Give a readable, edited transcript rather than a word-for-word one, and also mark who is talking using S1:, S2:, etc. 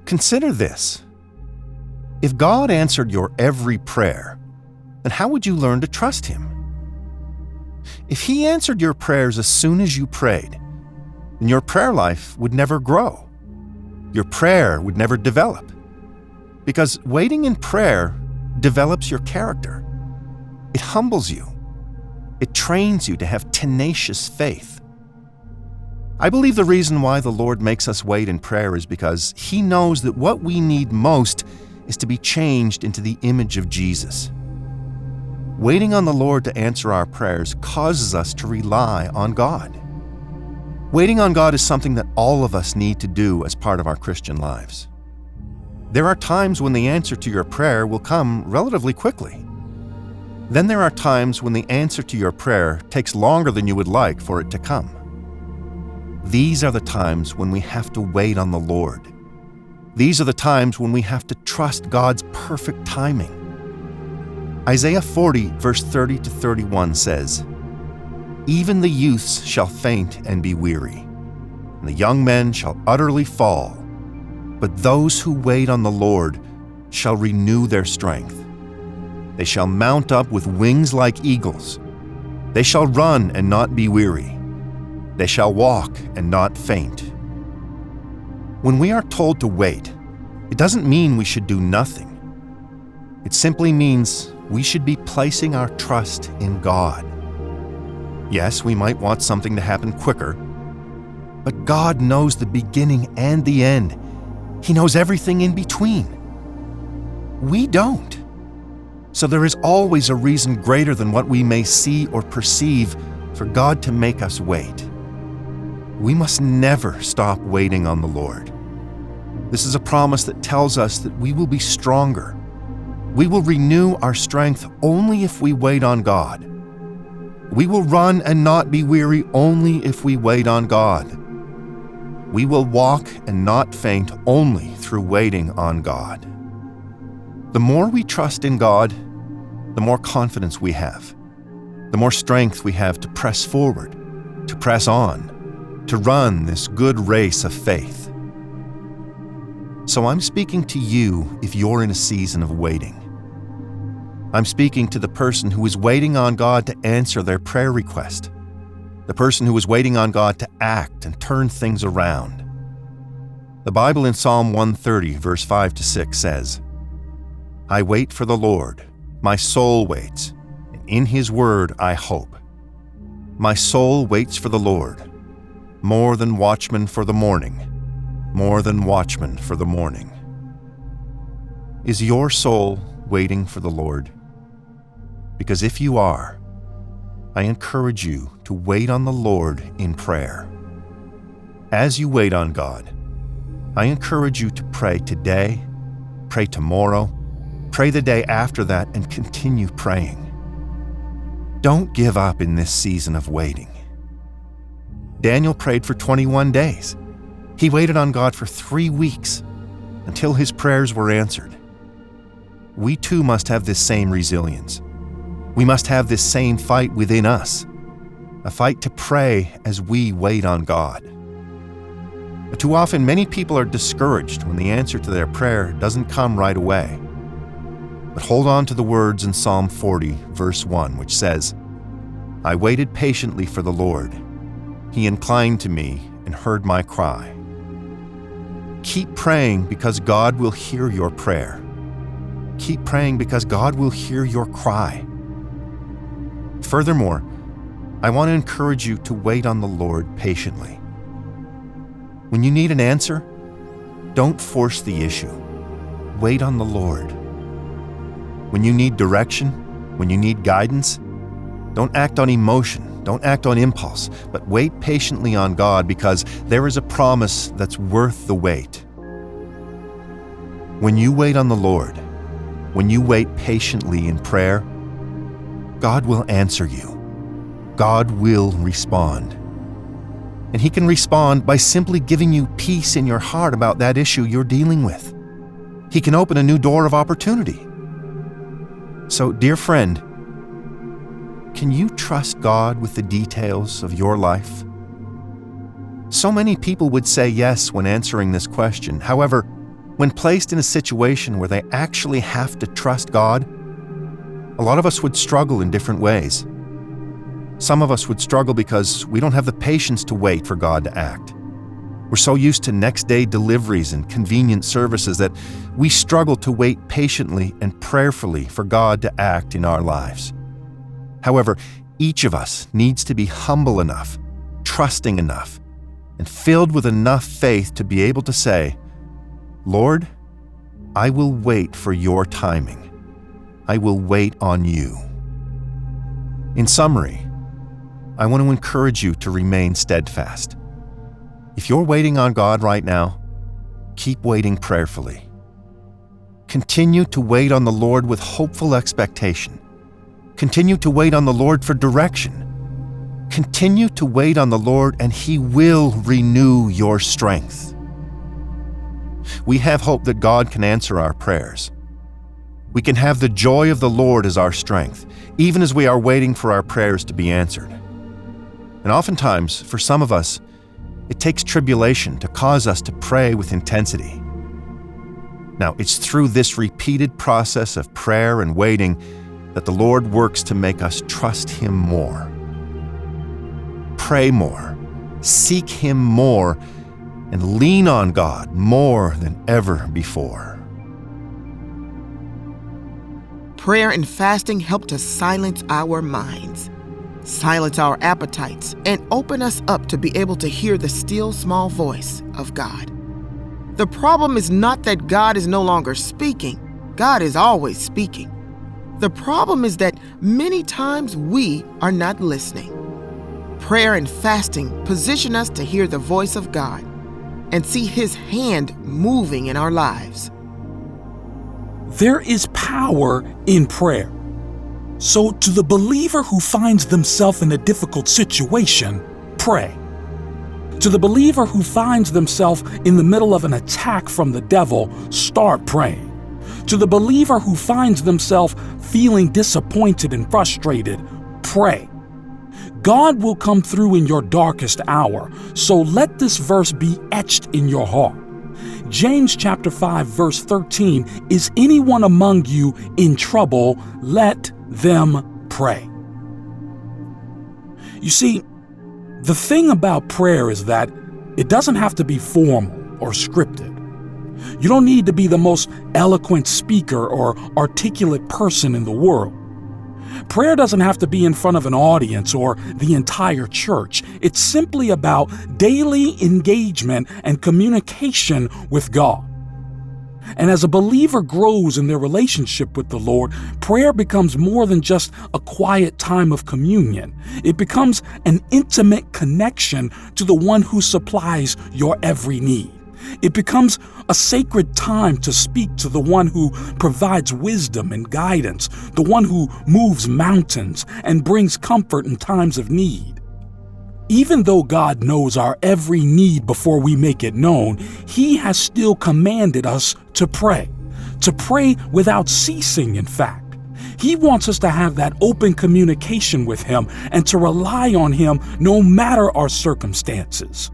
S1: Consider this. If God answered your every prayer, then how would you learn to trust Him? If He answered your prayers as soon as you prayed, then your prayer life would never grow. Your prayer would never develop. Because waiting in prayer develops your character. It humbles you. It trains you to have tenacious faith. I believe the reason why the Lord makes us wait in prayer is because He knows that what we need most is to be changed into the image of Jesus. Waiting on the Lord to answer our prayers causes us to rely on God. Waiting on God is something that all of us need to do as part of our Christian lives. There are times when the answer to your prayer will come relatively quickly. Then there are times when the answer to your prayer takes longer than you would like for it to come. These are the times when we have to wait on the Lord. These are the times when we have to trust God's perfect timing. Isaiah 40, verse 30 to 31 says, "Even the youths shall faint and be weary, and the young men shall utterly fall. But those who wait on the Lord shall renew their strength. They shall mount up with wings like eagles. They shall run and not be weary. They shall walk and not faint." When we are told to wait, it doesn't mean we should do nothing. It simply means we should be placing our trust in God. Yes, we might want something to happen quicker, but God knows the beginning and the end. He knows everything in between. We don't. So there is always a reason greater than what we may see or perceive for God to make us wait. We must never stop waiting on the Lord. This is a promise that tells us that we will be stronger. We will renew our strength only if we wait on God. We will run and not be weary only if we wait on God. We will walk and not faint only through waiting on God. The more we trust in God, the more confidence we have, the more strength we have to press forward, to press on, to run this good race of faith. So I'm speaking to you if you're in a season of waiting. I'm speaking to the person who is waiting on God to answer their prayer request, the person who is waiting on God to act and turn things around. The Bible in Psalm 130, verse 5 to 6 says, "I wait for the Lord, my soul waits, and in His word I hope. My soul waits for the Lord, more than watchmen for the morning, more than watchmen for the morning." Is your soul waiting for the Lord? Because if you are, I encourage you to wait on the Lord in prayer. As you wait on God, I encourage you to pray today, pray tomorrow, pray the day after that, and continue praying. Don't give up in this season of waiting. Daniel prayed for 21 days. He waited on God for 3 weeks until his prayers were answered. We too must have this same resilience. We must have this same fight within us, a fight to pray as we wait on God. But too often, many people are discouraged when the answer to their prayer doesn't come right away. But hold on to the words in Psalm 40, verse 1, which says, "I waited patiently for the Lord. He inclined to me and heard my cry." Keep praying because God will hear your prayer. Keep praying because God will hear your cry. Furthermore, I want to encourage you to wait on the Lord patiently. When you need an answer, don't force the issue. Wait on the Lord. When you need direction, when you need guidance, don't act on emotion, don't act on impulse, but wait patiently on God because there is a promise that's worth the wait. When you wait on the Lord, when you wait patiently in prayer, God will answer you. God will respond. And He can respond by simply giving you peace in your heart about that issue you're dealing with. He can open a new door of opportunity. So, dear friend, can you trust God with the details of your life? So many people would say yes when answering this question. However, When placed in a situation where they actually have to trust God, a lot of us would struggle in different ways. Some of us would struggle because we don't have the patience to wait for God to act. We're so used to next-day deliveries and convenient services that we struggle to wait patiently and prayerfully for God to act in our lives. However, each of us needs to be humble enough, trusting enough, and filled with enough faith to be able to say, "Lord, I will wait for your timing. I will wait on you." In summary, I want to encourage you to remain steadfast. If you're waiting on God right now, keep waiting prayerfully. Continue to wait on the Lord with hopeful expectation. Continue to wait on the Lord for direction. Continue to wait on the Lord, and He will renew your strength. We have hope that God can answer our prayers. We can have the joy of the Lord as our strength, even as we are waiting for our prayers to be answered. And oftentimes, for some of us, it takes tribulation to cause us to pray with intensity. Now, it's through this repeated process of prayer and waiting that the Lord works to make us trust Him more. Pray more, seek Him more, and lean on God more than ever before.
S2: Prayer and fasting help to silence our minds, silence our appetites, and open us up to be able to hear the still small voice of God. The problem is not that God is no longer speaking. God is always speaking. The problem is that many times we are not listening. Prayer and fasting position us to hear the voice of God and see His hand moving in our lives.
S3: There is power in prayer. So to the believer who finds themselves in a difficult situation, pray. To the believer who finds themselves in the middle of an attack from the devil, start praying. To the believer who finds themselves feeling disappointed and frustrated, pray. God will come through in your darkest hour, so let this verse be etched in your heart. James chapter 5 verse 13, is anyone among you in trouble? Let them pray. You see, the thing about prayer is that it doesn't have to be formal or scripted. You don't need to be the most eloquent speaker or articulate person in the world. Prayer doesn't have to be in front of an audience or the entire church. It's simply about daily engagement and communication with God. And as a believer grows in their relationship with the Lord, prayer becomes more than just a quiet time of communion. It becomes an intimate connection to the one who supplies your every need. It becomes a sacred time to speak to the one who provides wisdom and guidance, the one who moves mountains and brings comfort in times of need. Even though God knows our every need before we make it known, He has still commanded us to pray without ceasing, in fact. He wants us to have that open communication with Him and to rely on Him no matter our circumstances.